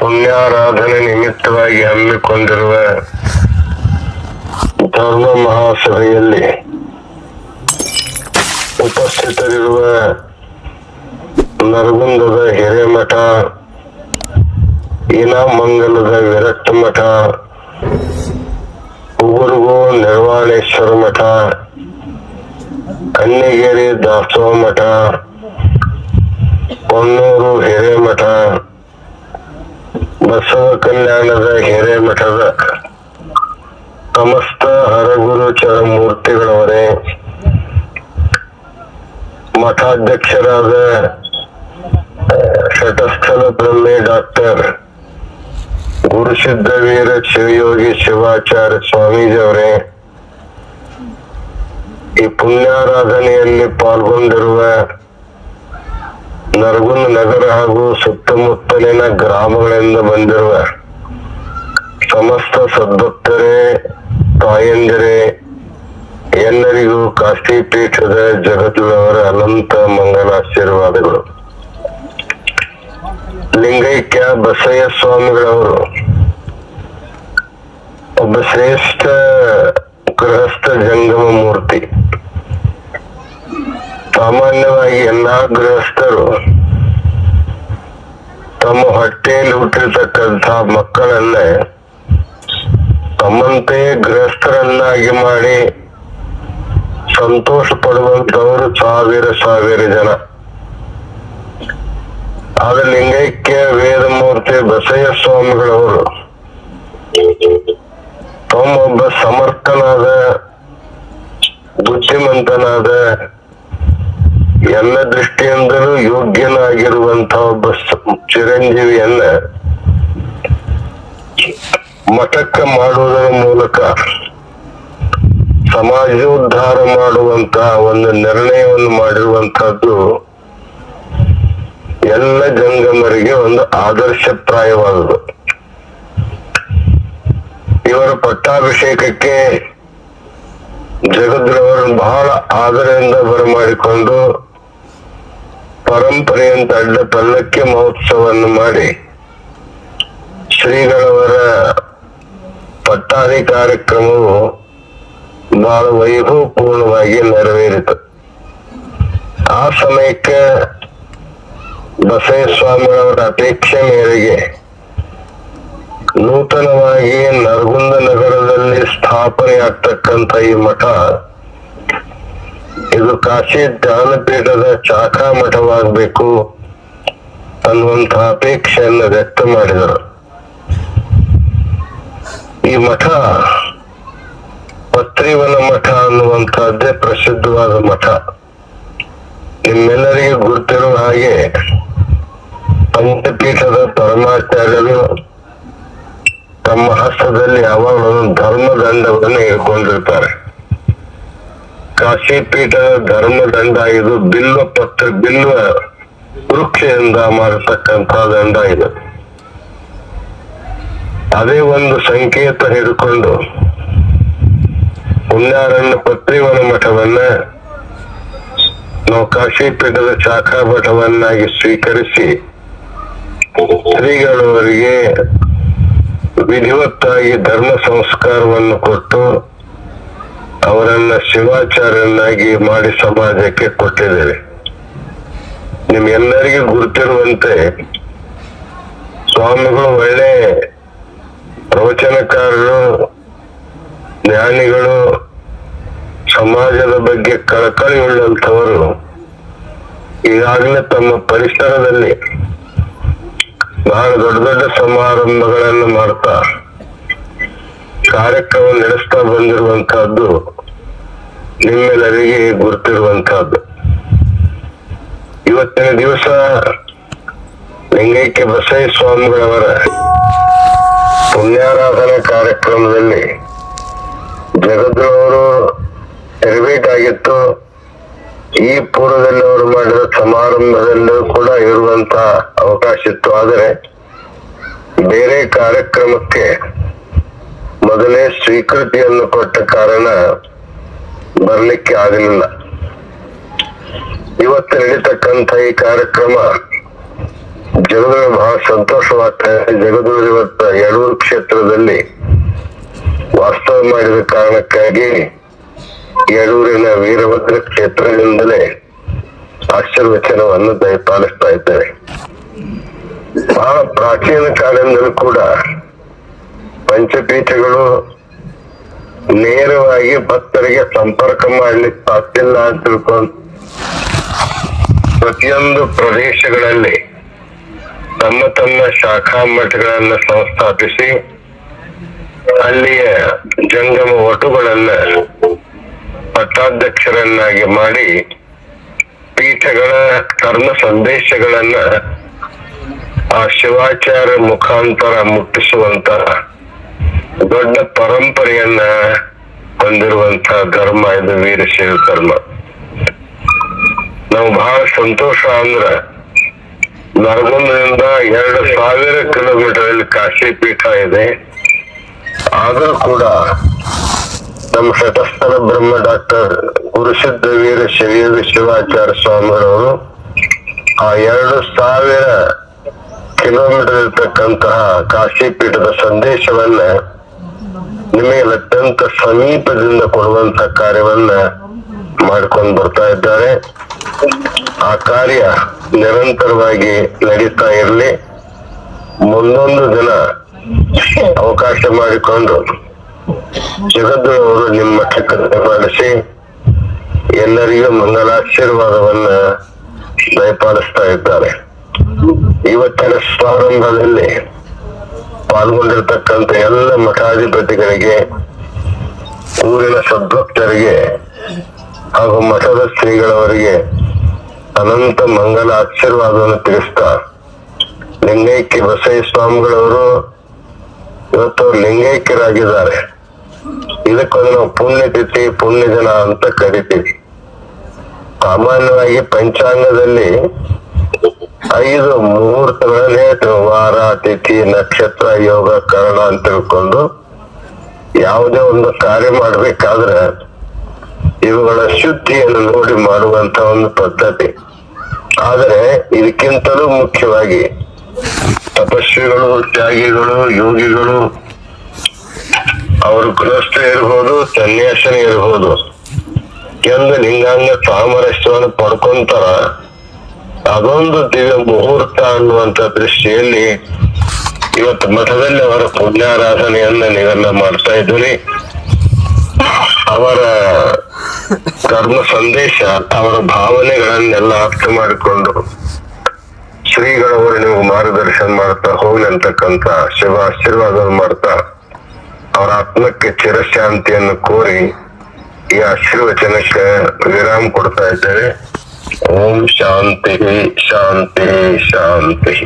ಪುಣ್ಯಾರಾಧನೆ ನಿಮಿತ್ತವಾಗಿ ಹಮ್ಮಿಕೊಂಡಿರುವ ಧರ್ಮ ಮಹಾಸಭೆಯಲ್ಲಿ ಉಪಸ್ಥಿತರಿರುವ ನರಗುಂದದ ಹಿರೇಮಠ, ಇನಾಮಂಗಲದ ವಿರಕ್ತ ಮಠ, ಉಗುರುಗೋ ನಿರ್ವಾಣೇಶ್ವರ ಮಠ, ಕನ್ನಿಗೇರಿ ದಾಸೋಹ ಮಠ, ಕೊಣ್ಣೂರು ಹಿರೇಮಠ, ಬಸವ ಕಲ್ಯಾಣದ ಹಿರೇಮಠದ ಸಮಸ್ತ ಹರಗುರು ಚರಮೂರ್ತಿಗಳವರೇ, ಮಠಾಧ್ಯಕ್ಷರಾದ ಶಟಸ್ಥಲ ಬ್ರಹ್ಮೆ ಡಾಕ್ಟರ್ ಗುರುಸಿದ್ಧವೀರ ಶಿವಯೋಗಿ ಶಿವಾಚಾರ್ಯ ಸ್ವಾಮೀಜಿಯವರೇ, ಈ ಪುಣ್ಯಾರಾಧನೆಯಲ್ಲಿ ಪಾಲ್ಗೊಂಡಿರುವ ನರಗುಂದ ನಗರ ಹಾಗೂ ಸುತ್ತಮುತ್ತಲಿನ ಗ್ರಾಮಗಳಿಂದ ಬಂದಿರುವ ಸಮಸ್ತ ಸದ್ಭಕ್ತರೇ, ತಾಯಂದಿರೇ, ಎಲ್ಲರಿಗೂ ಕಾಶಿ ಪೀಠದ ಜಗದ್ಗುರುವರ ಅನಂತ ಮಂಗಲಾಶೀರ್ವಾದಗಳು. ಲಿಂಗೈಕ್ಯ ಬಸಯ್ಯ ಸ್ವಾಮಿಗಳವರು ಒಬ್ಬ ಶ್ರೇಷ್ಠ ಗೃಹಸ್ಥ ಜಂಗಮ ಮೂರ್ತಿ. ಸಾಮಾನ್ಯವಾಗಿ ಎಲ್ಲಾ ಗೃಹಸ್ಥರು ತಮ್ಮ ಹೊಟ್ಟೆಯಲ್ಲಿ ಹುಟ್ಟಿರ್ತಕ್ಕಂಥ ಮಕ್ಕಳನ್ನೇ ತಮ್ಮಂತೆ ಗೃಹಸ್ಥರನ್ನಾಗಿ ಮಾಡಿ ಸಂತೋಷ ಪಡುವಂತವರು ಸಾವಿರ ಜನ. ಆದ್ರೆ ಲಿಂಗೈಕ್ಯ ವೇದಮೂರ್ತಿ ಬಸಯ್ಯ ಸ್ವಾಮಿಗಳವರು ಒಬ್ಬ ಸಮರ್ಥನಾದ, ಬುದ್ಧಿಮಂತನಾದ, ಎಲ್ಲ ದೃಷ್ಟಿಯಿಂದಲೂ ಯೋಗ್ಯನಾಗಿರುವಂತಹ ಒಬ್ಬ ಚಿರಂಜೀವಿಯನ್ನ ಮಠಕ್ಕೆ ಮಾಡುವುದರ ಮೂಲಕ ಸಮಾಜೋದ್ಧಾರ ಮಾಡುವಂತ ಒಂದು ನಿರ್ಣಯವನ್ನು ಮಾಡಿರುವಂತಹದ್ದು ಎಲ್ಲ ಜಂಗಮರಿಗೆ ಒಂದು ಆದರ್ಶಪ್ರಾಯವಾದುದು. ಇವರ ಪಟ್ಟಾಭಿಷೇಕಕ್ಕೆ ಜಗದ್ಗುರುವರು ಬಹಳ ಆದರದಿಂದ ಬರಮಾಡಿಕೊಂಡು ಪರಂಪರೆಯಂತ ಅಡ್ಡ ಪಲ್ಲಕ್ಕಿ ಮಹೋತ್ಸವವನ್ನು ಮಾಡಿ ಶ್ರೀಗಳವರ ಪಟ್ಟಾದಿ ಕಾರ್ಯಕ್ರಮವು ಬಹಳ ವೈಭವಪೂರ್ಣವಾಗಿ ನೆರವೇರಿತು. ಆ ಸಮಯಕ್ಕೆ ಬಸಯ್ಯ ಸ್ವಾಮಿಗಳವರ ಅಪೇಕ್ಷೆ ಮೇರೆಗೆ ನೂತನವಾಗಿ ನರಗುಂದ ನಗರದಲ್ಲಿ ಸ್ಥಾಪನೆಯಾಗ್ತಕ್ಕಂಥ ಈ ಮಠ, ಇದು ಕಾಶಿ ಜ್ಞಾನಪೀಠದ ಶಾಖಾ ಮಠವಾಗಬೇಕು ಅನ್ನುವಂಥ ಅಪೇಕ್ಷೆಯನ್ನು ವ್ಯಕ್ತ ಮಾಡಿದರು. ಈ ಮಠ ಪತ್ರಿವನ ಮಠ ಅನ್ನುವಂಥದ್ದೇ ಪ್ರಸಿದ್ಧವಾದ ಮಠ. ನಿಮ್ಮೆಲ್ಲರಿಗೂ ಗುರುತಿರುವ ಹಾಗೆ ಪಂಚಪೀಠದ ಪರಮಾಚಾರ್ಯರು ತಮ್ಮ ಹಸ್ತದಲ್ಲಿ ಯಾವಾಗಲೂ ಧರ್ಮದಂಡವನ್ನು ಇಟ್ಕೊಂಡಿರ್ತಾರೆ. ಕಾಶಿ ಪೀಠದ ಧರ್ಮದಂಡ ಇದು ಬಿಲ್ವ ವೃಕ್ಷದಿಂದ ಮಾಡತಕ್ಕಂಥ ದಂಡ ಇದು. ಅದೇ ಒಂದು ಸಂಕೇತ ಹಿಡ್ಕೊಂಡು ಪುಣ್ಯಾರಣ್ಯ ಪತ್ರಿವನ ಮಠವನ್ನ ನಾವು ಕಾಶಿ ಪೀಠದ ಶಾಖಾ ಮಠವನ್ನಾಗಿ ಸ್ವೀಕರಿಸಿ ಶ್ರೀಗಳವರಿಗೆ ವಿಧಿವತ್ತಾಗಿ ಧರ್ಮ ಸಂಸ್ಕಾರವನ್ನು ಕೊಟ್ಟು ಅವರನ್ನ ಶಿವಾಚಾರ್ಯನ್ನಾಗಿ ಮಾಡಿ ಸಮಾಜಕ್ಕೆ ಕೊಟ್ಟಿದ್ದೇವೆ. ನಿಮ್ಗೆಲ್ಲರಿಗೂ ಗುರುತಿರುವಂತೆ ಸ್ವಾಮಿಗಳು ಒಳ್ಳೆ ಪ್ರವಚನಕಾರರು, ಜ್ಞಾನಿಗಳು, ಸಮಾಜದ ಬಗ್ಗೆ ಕಳಕಳಿ ಉಳ್ಳಂಥವರು. ಈಗಾಗಲೇ ತಮ್ಮ ಪರಿಸರದಲ್ಲಿ ಬಹಳ ದೊಡ್ಡ ಸಮಾರಂಭಗಳನ್ನು ಮಾಡ್ತಾ ಕಾರ್ಯಕ್ರಮ ನಡೆಸ್ತಾ ಬಂದಿರುವಂತಹದ್ದು ನಿಮ್ಮೆಲ್ಲರಿಗೆ ಗುರುತಿರುವಂತಹದ್ದು. ಇವತ್ತಿನ ದಿವಸ ಲಿಂಗೈಕ್ಯ ಬಸಯ್ಯ ಸ್ವಾಮಿಗಳವರ ಪುಣ್ಯಾರಾಧನಾ ಕಾರ್ಯಕ್ರಮದಲ್ಲಿ ಜಗದ್ಗುರುವರು ಇರಬೇಕಾಗಿತ್ತು. ಈ ಪೂರ್ವದಲ್ಲಿ ಅವರು ಮಾಡಿದ ಸಮಾರಂಭದಲ್ಲೂ ಕೂಡ ಇರುವಂತ ಅವಕಾಶ ಇತ್ತು. ಆದರೆ ಬೇರೆ ಕಾರ್ಯಕ್ರಮಕ್ಕೆ ಮೊದಲೇ ಸ್ವೀಕೃತಿಯನ್ನು ಕೊಟ್ಟ ಕಾರಣ ಬರ್ಲಿಕ್ಕೆ ಆಗಲಿಲ್ಲ. ಇವತ್ತು ನಡೀತಕ್ಕಂಥ ಈ ಕಾರ್ಯಕ್ರಮ ಜಗದೊಳಗೆ ಬಹಳ ಸಂತೋಷವಾಗ್ತಾ ಇದೆ. ಜಗದೊಳಗೆ ಇವತ್ತ ಯಡೂರು ಕ್ಷೇತ್ರದಲ್ಲಿ ವಾಸ್ತವ ಮಾಡಿದ ಕಾರಣಕ್ಕಾಗಿ ಯಡೂರಿನ ವೀರಭದ್ರ ಕ್ಷೇತ್ರದಿಂದಲೇ ಆಶೀರ್ವಚನವನ್ನು ದಯಪಾಲಿಸ್ತಾ ಇದ್ದೇವೆ. ಬಹಳ ಪ್ರಾಚೀನ ಕಾಲದಿಂದಲೂ ಕೂಡ ಪಂಚಪೀಠಗಳು ನೇರವಾಗಿ ಭಕ್ತರಿಗೆ ಸಂಪರ್ಕ ಮಾಡ್ಲಿಕ್ಕೆ ಸಾಧ್ಯವಿಲ್ಲ ಅಂತ ತಿಳ್ಕೊಂಡು ಪ್ರತಿಯೊಂದು ಪ್ರದೇಶಗಳಲ್ಲಿ ತಮ್ಮ ತಮ್ಮ ಶಾಖಾ ಮಠಗಳನ್ನ ಸಂಸ್ಥಾಪಿಸಿ ಅಲ್ಲಿಯ ಜಂಗಮ ವಟುಗಳನ್ನ ಪಟ್ಟಾಧ್ಯಕ್ಷರನ್ನಾಗಿ ಮಾಡಿ ಪೀಠಗಳ ಧರ್ಮ ಸಂದೇಶಗಳನ್ನ ಆ ಶಿವಾಚಾರ್ಯ ಮುಖಾಂತರ ಮುಟ್ಟಿಸುವಂತ ದೊಡ್ಡ ಪರಂಪರೆಯನ್ನ ಹೊಂದಿರುವಂತ ಧರ್ಮ ಇದು ವೀರಶೈವ ಧರ್ಮ. ನಾವು ಬಹಳ ಸಂತೋಷ ಅಂದ್ರ ನರಗುಂದದಿಂದ 2000 ಕಿಲೋಮೀಟರ್ ಅಲ್ಲಿ ಕಾಶಿ ಪೀಠ ಇದೆ. ಆದ್ರೂ ಕೂಡ ನಮ್ಮ ಶತಸ್ಥಲ ಬ್ರಹ್ಮ ಡಾಕ್ಟರ್ ಗುರುಸಿದ್ಧ ವೀರಶೈವ ಶಿವಾಚಾರ್ಯ ಸ್ವಾಮಿಗಳವರು ಆ 2000 ಕಿಲೋಮೀಟರ್ ಇರ್ತಕ್ಕಂತಹ ಕಾಶಿ ಪೀಠದ ಸಂದೇಶವನ್ನ ನಿಮಗೆ ಅತ್ಯಂತ ಸಮೀಪದಿಂದ ಕೊಡುವಂತ ಕಾರ್ಯವನ್ನ ಮಾಡ್ಕೊಂಡು ಬರ್ತಾ ಇದ್ದಾರೆ. ಆ ಕಾರ್ಯ ನಿರಂತರವಾಗಿ ನಡೀತಾ ಇರಲಿ. ಮುಂದೊಂದು ದಿನ ಅವಕಾಶ ಮಾಡಿಕೊಂಡು ಜಗದ್ಗುರು ನಿಮ್ಮ ಮಠಕ್ಕೆ ಮಾಡಿಸಿ ಎಲ್ಲರಿಗೂ ಮಂಗಲಾಶೀರ್ವಾದವನ್ನ ದಯಪಾಲಿಸ್ತಾ ಇದ್ದಾರೆ. ಇವತ್ತಿನ ಪ್ರಾರಂಭದಲ್ಲಿ ಪಾಲ್ಗೊಂಡಿರ್ತಕ್ಕಂಥ ಎಲ್ಲ ಮಠಾಧಿಪತಿಗಳಿಗೆ, ಊರಿನ ಸದ್ಭಕ್ತರಿಗೆ ಹಾಗೂ ಮಠದ ಶ್ರೀಗಳವರಿಗೆ ಅನಂತ ಮಂಗಲ ಆಶೀರ್ವಾದವನ್ನು ತಿಳಿಸ್ತಾ, ಲಿಂಗೈಕ್ಯ ಬಸಯ್ಯ ಸ್ವಾಮಿಗಳವರು ಇವತ್ತು ಲಿಂಗೈಕ್ಯರಾಗಿದ್ದಾರೆ. ಇದಕ್ಕೊಂದು ನಾವು ಪುಣ್ಯತಿಥಿ ಪುಣ್ಯ ದಿನ ಅಂತ ಕರಿತೀವಿ. ಸಾಮಾನ್ಯವಾಗಿ ಪಂಚಾಂಗದಲ್ಲಿ 5 ಮುಹೂರ್ತಗಳನ್ನ ಹೇಳ್ತೇವೆ. ವಾರ, ತಿಥಿ, ನಕ್ಷತ್ರ, ಯೋಗ, ಕರಣ ಅಂತ ತಿಳ್ಕೊಂಡು ಯಾವುದೇ ಒಂದು ಕಾರ್ಯ ಮಾಡ್ಬೇಕಾದ್ರೆ ಇವುಗಳ ಶುದ್ಧಿಯನ್ನು ನೋಡಿ ಮಾಡುವಂತ ಒಂದು ಪದ್ಧತಿ. ಆದರೆ ಇದಕ್ಕಿಂತಲೂ ಮುಖ್ಯವಾಗಿ ತಪಸ್ವಿಗಳು, ತ್ಯಾಗಿಗಳು, ಯೋಗಿಗಳು, ಅವರು ಗೃಹಸ್ಥ ಇರ್ಬೋದು, ಸನ್ಯಾಸನ ಇರ್ಬೋದು, ಎಂದು ಲಿಂಗಾಂಗ ಸಾಮರಸ್ಯವನ್ನು ಪಡ್ಕೊಂತಾರ. ಅದೊಂದು ದಿವ್ಯ ಮುಹೂರ್ತ ಅನ್ನುವಂತ ದೃಷ್ಟಿಯಲ್ಲಿ ಇವತ್ತು ಮಠದಲ್ಲಿ ಅವರ ಪುಣ್ಯಾರಾಧನೆಯನ್ನ ನೀವೆಲ್ಲ ಮಾಡ್ತಾ ಇದ್ದೀರಿ. ಅವರ ಧರ್ಮ ಸಂದೇಶ, ಅವರ ಭಾವನೆಗಳನ್ನೆಲ್ಲ ಅರ್ಥ ಮಾಡಿಕೊಂಡು ಶ್ರೀಗಳವರು ನಿಮಗೆ ಮಾರ್ಗದರ್ಶನ ಮಾಡ್ತಾ ಹೋಗ್ಲಿ ಅಂತಕ್ಕಂತ ಶಿವ ಆಶೀರ್ವಾದ ಮಾಡ್ತಾ ಅವರ ಆತ್ಮಕ್ಕೆ ಚಿರಶಾಂತಿಯನ್ನು ಕೋರಿ ಈ ಆಶೀರ್ವಚನಕ್ಕೆ ವಿರಾಮ ಕೊಡ್ತಾ ಇದ್ದೇವೆ. ಓಂ ಶಾಂತಿ ಶಾಂತಿ ಶಾಂತಿ.